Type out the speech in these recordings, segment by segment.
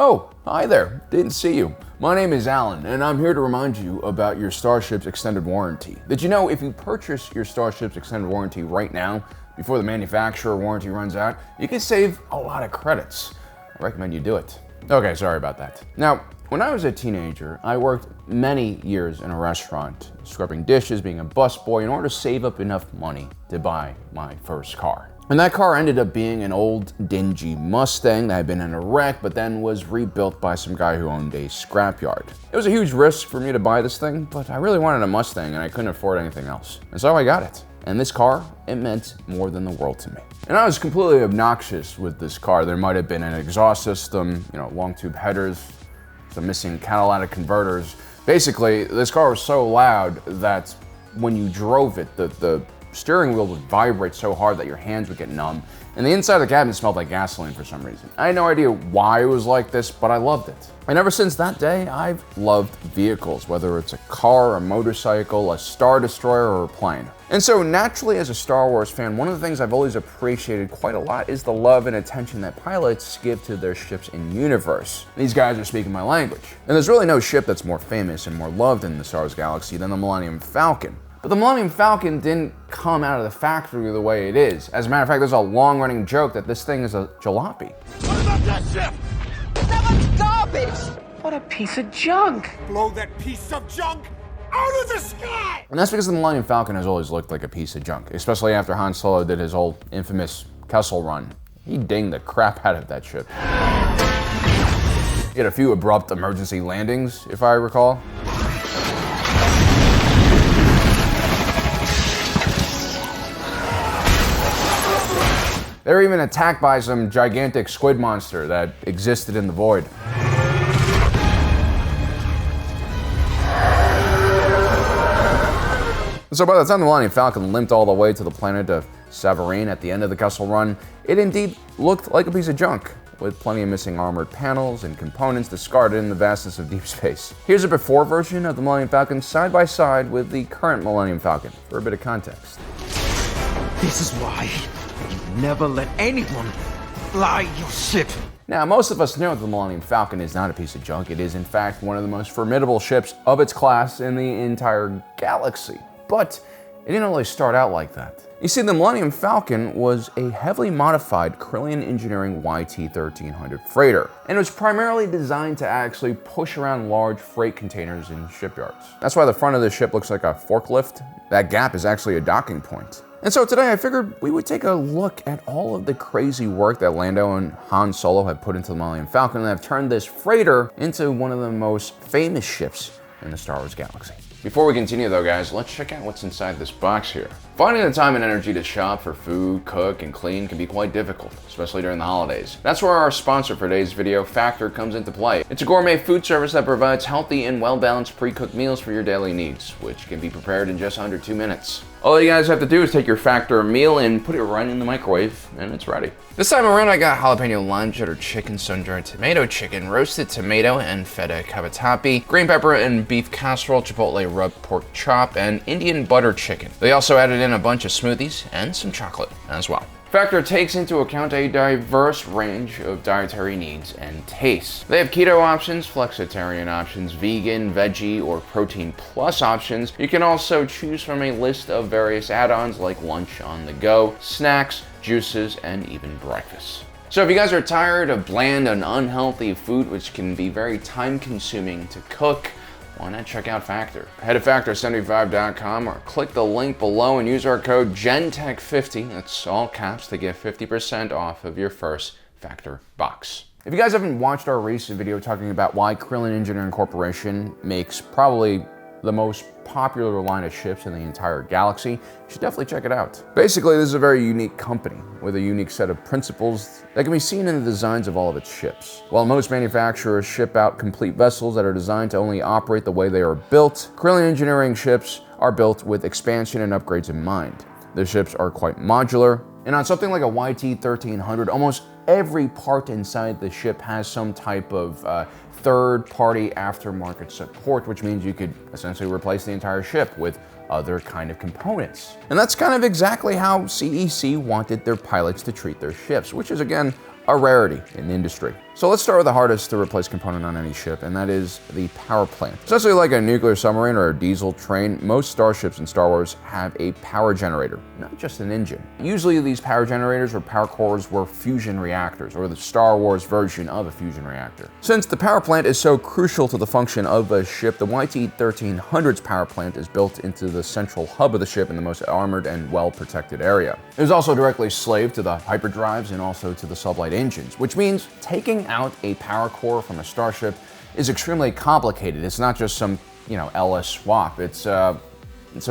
Oh, hi there. Didn't see you. My name is Alan, and I'm here to remind you about your Starship's extended warranty. Did you know if you purchase your Starship's extended warranty right now, before the manufacturer warranty runs out, you can save a lot of credits. I recommend you do it. Okay, sorry about that. Now, when I was a teenager, I worked many years in a restaurant, scrubbing dishes, being a busboy, in order to save up enough money to buy my first car. And that car ended up being an old, dingy Mustang that had been in a wreck, but then was rebuilt by some guy who owned a scrapyard. It was a huge risk for me to buy this thing, but I really wanted a Mustang and I couldn't afford anything else. And so I got it. And this car, it meant more than the world to me. And I was completely obnoxious with this car. There might have been an exhaust system, long tube headers, some missing catalytic converters. Basically, this car was so loud that when you drove it, the steering wheel would vibrate so hard that your hands would get numb, and the inside of the cabin smelled like gasoline for some reason. I had no idea why it was like this, but I loved it. And ever since that day, I've loved vehicles, whether it's a car, a motorcycle, a Star Destroyer, or a plane. And so naturally, as a Star Wars fan, one of the things I've always appreciated quite a lot is the love and attention that pilots give to their ships in universe. These guys are speaking my language. And there's really no ship that's more famous and more loved in the Star Wars galaxy than the Millennium Falcon. But the Millennium Falcon didn't come out of the factory the way it is. As a matter of fact, there's a long-running joke that this thing is a jalopy. What about that ship? That was garbage! What a piece of junk! Blow that piece of junk out of the sky! And that's because the Millennium Falcon has always looked like a piece of junk, especially after Han Solo did his old infamous Kessel Run. He dinged the crap out of that ship. He had a few abrupt emergency landings, if I recall. They were even attacked by some gigantic squid monster that existed in the void. So by the time the Millennium Falcon limped all the way to the planet of Savareen at the end of the Kessel Run, it indeed looked like a piece of junk, with plenty of missing armored panels and components discarded in the vastness of deep space. Here's a before version of the Millennium Falcon side by side with the current Millennium Falcon, for a bit of context. This is why you never let anyone fly your ship. Now, most of us know that the Millennium Falcon is not a piece of junk. It is, in fact, one of the most formidable ships of its class in the entire galaxy. But it didn't really start out like that. You see, the Millennium Falcon was a heavily modified Calrissian engineering YT-1300 freighter, and it was primarily designed to actually push around large freight containers in shipyards. That's why the front of the ship looks like a forklift. That gap is actually a docking point. And so today I figured we would take a look at all of the crazy work that Lando and Han Solo have put into the Millennium Falcon and have turned this freighter into one of the most famous ships in the Star Wars galaxy. Before we continue though, guys, let's check out what's inside this box here. Finding the time and energy to shop for food, cook, and clean can be quite difficult, especially during the holidays. That's where our sponsor for today's video, Factor, comes into play. It's a gourmet food service that provides healthy and well-balanced pre-cooked meals for your daily needs, which can be prepared in just under 2 minutes. All you guys have to do is take your Factor meal and put it right in the microwave, and it's ready. This time around, I got jalapeno lime cheddar chicken, sun-dried tomato chicken, roasted tomato and feta cavatappi, green pepper and beef casserole, chipotle rubbed pork chop, and Indian butter chicken. They also added in a bunch of smoothies and some chocolate as well. Factor takes into account a diverse range of dietary needs and tastes. They have keto options, flexitarian options, vegan, veggie, or protein plus options. You can also choose from a list of various add-ons like lunch on the go, snacks, juices, and even breakfast. So if you guys are tired of bland and unhealthy food, which can be very time-consuming to cook, why not check out Factor? Head to Factor75.com or click the link below and use our code GENTECH50, that's all caps, to get 50% off of your first Factor box. If you guys haven't watched our recent video talking about why Calrissian Engineering Corporation makes probably the most popular line of ships in the entire galaxy, you should definitely check it out. Basically, this is a very unique company with a unique set of principles that can be seen in the designs of all of its ships. While most manufacturers ship out complete vessels that are designed to only operate the way they are built, Calrissian Engineering ships are built with expansion and upgrades in mind. The ships are quite modular, and on something like a YT-1300, almost every part inside the ship has some type of third-party aftermarket support, which means you could essentially replace the entire ship with other kind of components. And that's kind of exactly how CEC wanted their pilots to treat their ships, which is, again, a rarity in the industry. So let's start with the hardest to replace component on any ship, and that is the power plant. Essentially like a nuclear submarine or a diesel train, most starships in Star Wars have a power generator, not just an engine. Usually these power generators or power cores were fusion reactors, or the Star Wars version of a fusion reactor. Since the power plant is so crucial to the function of a ship, the YT-1300's power plant is built into the central hub of the ship in the most armored and well-protected area. It is also directly slave to the hyperdrives and also to the sublight engines, which means taking out a power core from a starship is extremely complicated. It's not just some, LS swap. It's a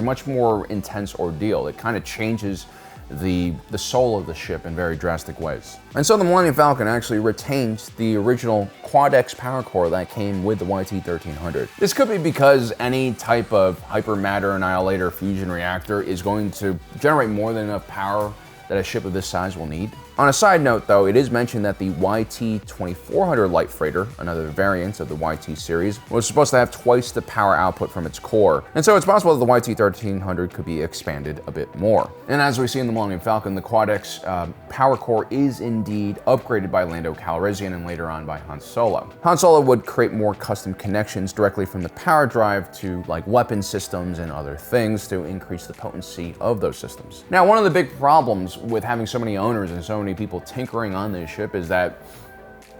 much more intense ordeal. It kind of changes the soul of the ship in very drastic ways. And so the Millennium Falcon actually retains the original Quad-X power core that came with the YT-1300. This could be because any type of hypermatter annihilator fusion reactor is going to generate more than enough power that a ship of this size will need. On a side note though, it is mentioned that the YT-2400 light freighter, another variant of the YT series, was supposed to have twice the power output from its core, and so it's possible that the YT-1300 could be expanded a bit more. And as we see in the Millennium Falcon, the Quad-X power core is indeed upgraded by Lando Calrissian and later on by Han Solo. Han Solo would create more custom connections directly from the power drive to like weapon systems and other things to increase the potency of those systems. Now, one of the big problems with having so many owners and so many people tinkering on this ship is that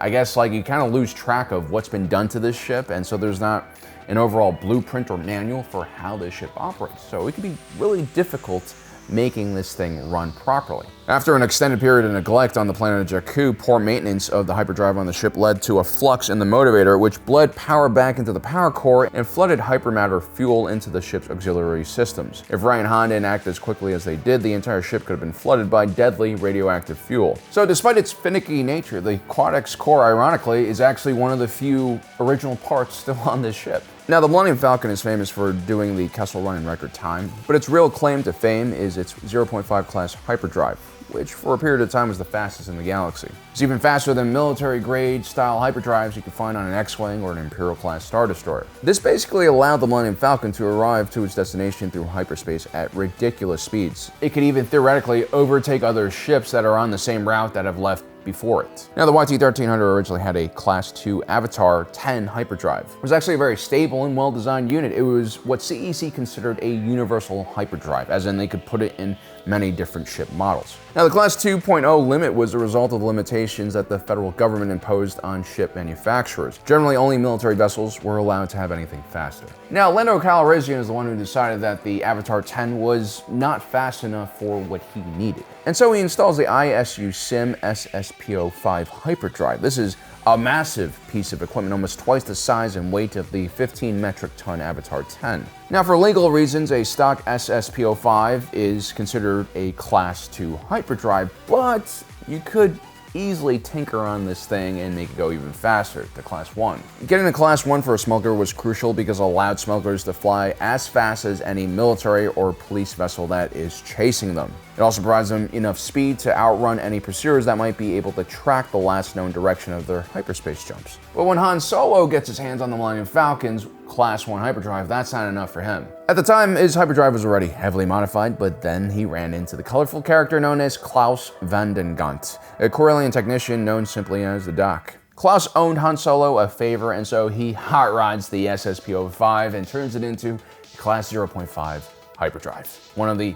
I guess like you kind of lose track of what's been done to this ship, and so there's not an overall blueprint or manual for how this ship operates. So it can be really difficult making this thing run properly. After an extended period of neglect on the planet of Jakku, poor maintenance of the hyperdrive on the ship led to a flux in the motivator, which bled power back into the power core and flooded hypermatter fuel into the ship's auxiliary systems. If Ryan and Han didn't act as quickly as they did, the entire ship could have been flooded by deadly radioactive fuel. So despite its finicky nature, the Quad-X core, ironically, is actually one of the few original parts still on this ship. Now, the Millennium Falcon is famous for doing the Kessel Run in record time, but its real claim to fame is its 0.5 class hyperdrive, which for a period of time was the fastest in the galaxy. It's even faster than military-grade style hyperdrives you can find on an X-Wing or an Imperial-class Star Destroyer. This basically allowed the Millennium Falcon to arrive to its destination through hyperspace at ridiculous speeds. It could even theoretically overtake other ships that are on the same route that have left before it. Now, the YT-1300 originally had a Class 2 Avatar 10 hyperdrive. It was actually a very stable and well-designed unit. It was what CEC considered a universal hyperdrive, as in they could put it in many different ship models. Now, the Class 2.0 limit was a result of limitations that the federal government imposed on ship manufacturers. Generally, only military vessels were allowed to have anything faster. Now, Lando Calrissian is the one who decided that the Avatar 10 was not fast enough for what he needed. And so he installs the ISU Sim SSPO5 hyperdrive. This is a massive piece of equipment, almost twice the size and weight of the 15 metric ton Avatar 10. Now, for legal reasons, a stock SSPO5 is considered a Class 2 hyperdrive, but you could easily tinker on this thing and make it go even faster to Class 1. Getting to Class 1 for a smuggler was crucial because it allowed smugglers to fly as fast as any military or police vessel that is chasing them. It also provides them enough speed to outrun any pursuers that might be able to track the last known direction of their hyperspace jumps. But when Han Solo gets his hands on the Millennium Falcon's Class 1 hyperdrive, that's not enough for him. At the time, his hyperdrive was already heavily modified, but then he ran into the colorful character known as Klaus Van den Gant, a Corellian technician known simply as the Doc. Klaus owned Han Solo a favor, and so he hot rods the SSPO5 and turns it into Class 0.5 hyperdrive, one of the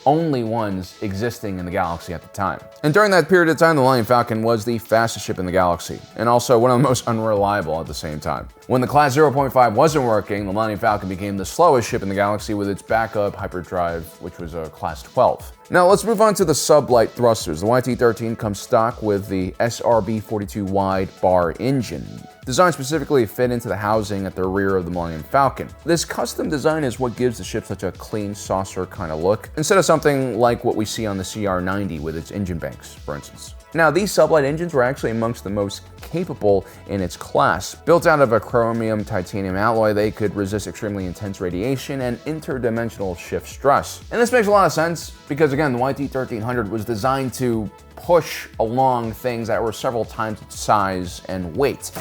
only ones existing in the galaxy at the time. And during that period of time, the Millennium Falcon was the fastest ship in the galaxy, and also one of the most unreliable at the same time. When the Class 0.5 wasn't working, the Millennium Falcon became the slowest ship in the galaxy with its backup hyperdrive, which was a Class 12. Now let's move on to the sublight thrusters. The YT-13 comes stock with the SRB-42 wide bar engine, designed specifically to fit into the housing at the rear of the Millennium Falcon. This custom design is what gives the ship such a clean saucer kind of look, instead of something like what we see on the CR-90 with its engine banks, for instance. Now, these sublight engines were actually amongst the most capable in its class. Built out of a chromium titanium alloy, they could resist extremely intense radiation and interdimensional shift stress. And this makes a lot of sense because, again, the YT-1300 was designed to push along things that were several times its size and weight.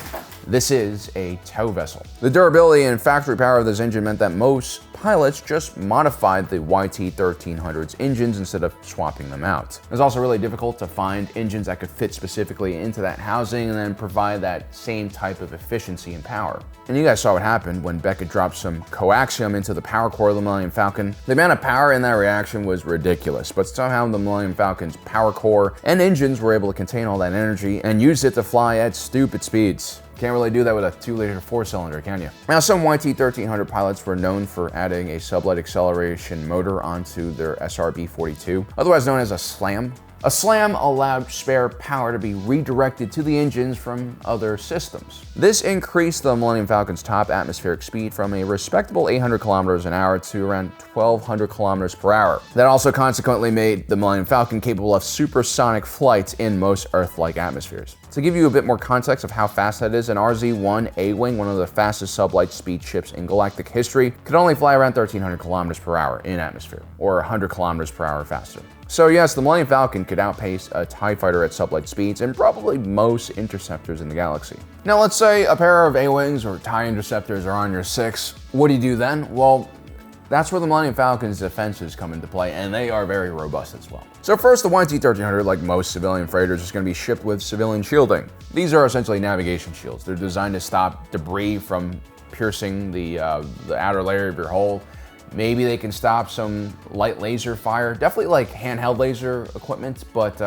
This is a tow vessel. The durability and factory power of this engine meant that most pilots just modified the YT-1300's engines instead of swapping them out. It was also really difficult to find engines that could fit specifically into that housing and then provide that same type of efficiency and power. And you guys saw what happened when Beckett dropped some coaxium into the power core of the Millennium Falcon. The amount of power in that reaction was ridiculous, but somehow the Millennium Falcon's power core and engines were able to contain all that energy and use it to fly at stupid speeds. Can't really do that with a 2-liter 4-cylinder, can you? Now, some YT-1300 pilots were known for adding a sublight acceleration motor onto their SRB-42, otherwise known as a SLAM. A SLAM allowed spare power to be redirected to the engines from other systems. This increased the Millennium Falcon's top atmospheric speed from a respectable 800 kilometers an hour to around 1,200 kilometers per hour. That also consequently made the Millennium Falcon capable of supersonic flights in most Earth-like atmospheres. To give you a bit more context of how fast that is, an RZ-1 A-Wing, one of the fastest sublight speed ships in galactic history, could only fly around 1,300 kilometers per hour in atmosphere, or 100 kilometers per hour faster. So yes, the Millennium Falcon could outpace a TIE fighter at sublight speeds and probably most interceptors in the galaxy. Now let's say a pair of A-Wings or TIE interceptors are on your 6. What do you do then? Well, that's where the Millennium Falcon's defenses come into play, and they are very robust as well. So first, the YT-1300, like most civilian freighters, is going to be shipped with civilian shielding. These are essentially navigation shields. They're designed to stop debris from piercing the outer layer of your hull. Maybe they can stop some light laser fire, definitely like handheld laser equipment, but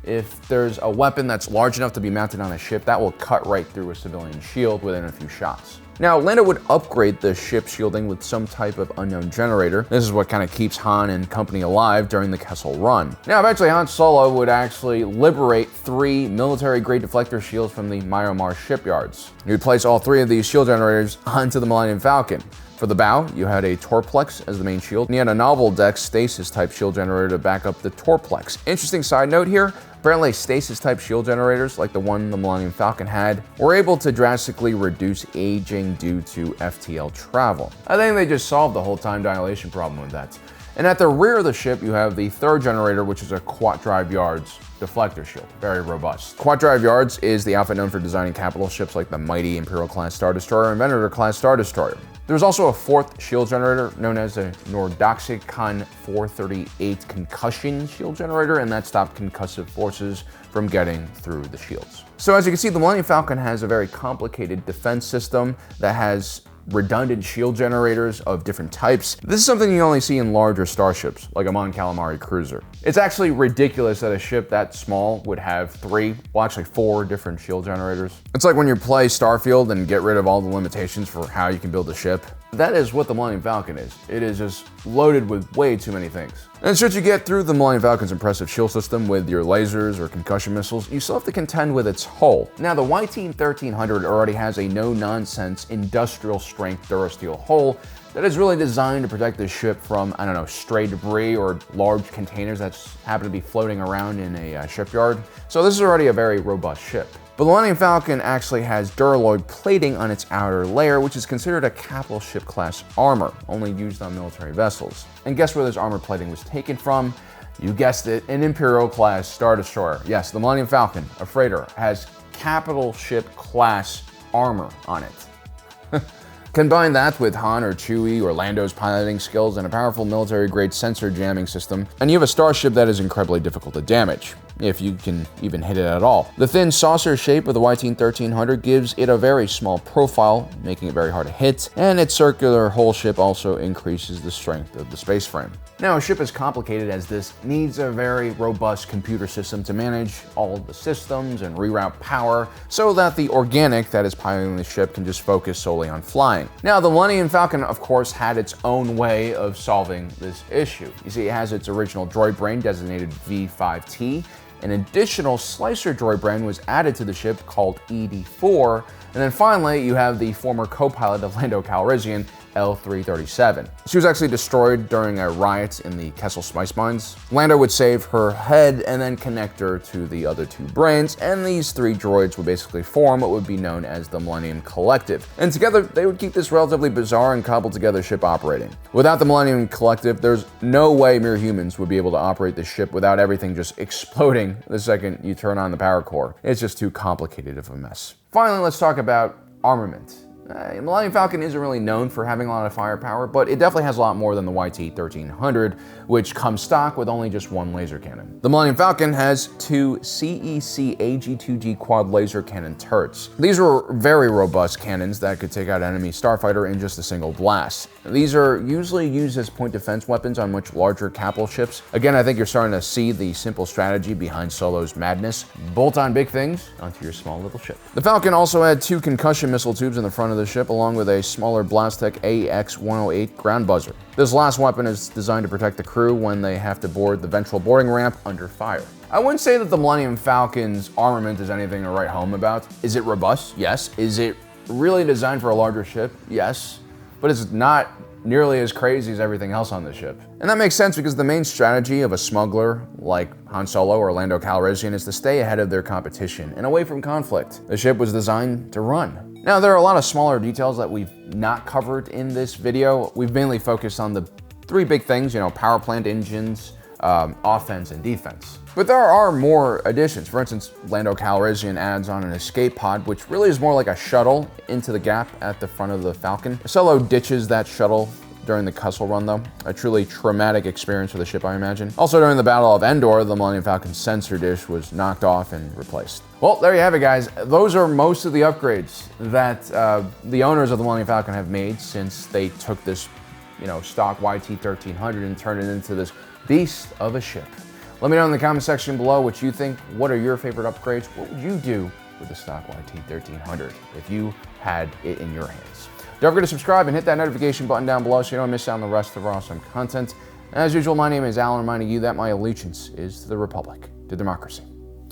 if there's a weapon that's large enough to be mounted on a ship, that will cut right through a civilian shield within a few shots. Now, Lando would upgrade the ship shielding with some type of unknown generator. This is what kind of keeps Han and company alive during the Kessel Run. Now, eventually, Han Solo would actually liberate 3 military-grade deflector shields from the Myanmar shipyards. He would place all 3 of these shield generators onto the Millennium Falcon. For the bow, you had a Torplex as the main shield, and you had a novel deck stasis-type shield generator to back up the Torplex. Interesting side note here, apparently stasis-type shield generators, like the one the Millennium Falcon had, were able to drastically reduce aging due to FTL travel. I think they just solved the whole time dilation problem with that. And at the rear of the ship, you have the 3rd generator, which is a Quat Drive Yards deflector shield, very robust. Quat Drive Yards is the outfit known for designing capital ships like the mighty Imperial-class Star Destroyer and Venator-class Star Destroyer. There's also a 4th shield generator known as a Nordoxicon 438 concussion shield generator, and that stopped concussive forces from getting through the shields. So as you can see, the Millennium Falcon has a very complicated defense system that has redundant shield generators of different types. This is something you only see in larger starships, like a Mon Calamari cruiser. It's actually ridiculous that a ship that small would have 3, well actually 4 different shield generators. It's like when you play Starfield and get rid of all the limitations for how you can build a ship. That is what the Millennium Falcon is. It is just loaded with way too many things. And should you get through the Millennium Falcon's impressive shield system with your lasers or concussion missiles, you still have to contend with its hull. Now, the YT-1300 already has a no-nonsense industrial strength Durasteel hull that is really designed to protect the ship from, I don't know, stray debris or large containers that happen to be floating around in a shipyard. So this is already a very robust ship. But the Millennium Falcon actually has Duralloy plating on its outer layer, which is considered a capital ship class armor, only used on military vessels. And guess where this armor plating was taken from? You guessed it, an Imperial class Star Destroyer. Yes, the Millennium Falcon, a freighter, has capital ship class armor on it. Combine that with Han or Chewie or Lando's piloting skills and a powerful military-grade sensor jamming system, and you have a starship that is incredibly difficult to damage, if you can even hit it at all. The thin saucer shape of the YT-1300 gives it a very small profile, making it very hard to hit, and its circular hull shape also increases the strength of the space frame. Now, a ship as complicated as this needs a very robust computer system to manage all of the systems and reroute power so that the organic that is piloting the ship can just focus solely on flying. Now, the Millennium Falcon, of course, had its own way of solving this issue. You see, it has its original droid brain designated V5T. An additional slicer droid brain was added to the ship called ED4, and then finally you have the former co-pilot of Lando Calrissian, L337. She was actually destroyed during a riot in the Kessel Spice Mines. Lando would save her head and then connect her to the other 2 brains, and these 3 droids would basically form what would be known as the Millennium Collective. And together, they would keep this relatively bizarre and cobbled together ship operating. Without the Millennium Collective, there's no way mere humans would be able to operate this ship without everything just exploding the second you turn on the power core. It's just too complicated of a mess. Finally, let's talk about armament. Millennium Falcon isn't really known for having a lot of firepower, but it definitely has a lot more than the YT-1300, which comes stock with only just one laser cannon. The Millennium Falcon has two CEC AG-2G quad laser cannon turrets. These are very robust cannons that could take out an enemy starfighter in just a single blast. These are usually used as point defense weapons on much larger capital ships. Again, I think you're starting to see the simple strategy behind Solo's madness. Bolt on big things onto your small little ship. The Falcon also had two concussion missile tubes in the front of the ship, along with a smaller Blastech AX-108 ground buzzer. This last weapon is designed to protect the crew when they have to board the ventral boarding ramp under fire. I wouldn't say that the Millennium Falcon's armament is anything to write home about. Is it robust? Yes. Is it really designed for a larger ship? Yes. But it's not nearly as crazy as everything else on the ship. And that makes sense because the main strategy of a smuggler like Han Solo or Lando Calrissian is to stay ahead of their competition and away from conflict. The ship was designed to run. Now, there are a lot of smaller details that we've not covered in this video. We've mainly focused on the three big things, power plant engines, offense, and defense. But there are more additions. For instance, Lando Calrissian adds on an escape pod, which really is more like a shuttle into the gap at the front of the Falcon. Solo ditches that shuttle during the Kessel run, though. A truly traumatic experience for the ship, I imagine. Also, during the Battle of Endor, the Millennium Falcon's sensor dish was knocked off and replaced. Well, there you have it, guys. Those are most of the upgrades that the owners of the Millennium Falcon have made since they took this, stock YT-1300 and turned it into this beast of a ship. Let me know in the comment section below what you think. What are your favorite upgrades? What would you do with the stock YT-1300 if you had it in your hands? Don't forget to subscribe and hit that notification button down below so you don't miss out on the rest of our awesome content. And as usual, my name is Alan, reminding you that my allegiance is to the Republic, to democracy.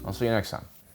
I'll see you next time.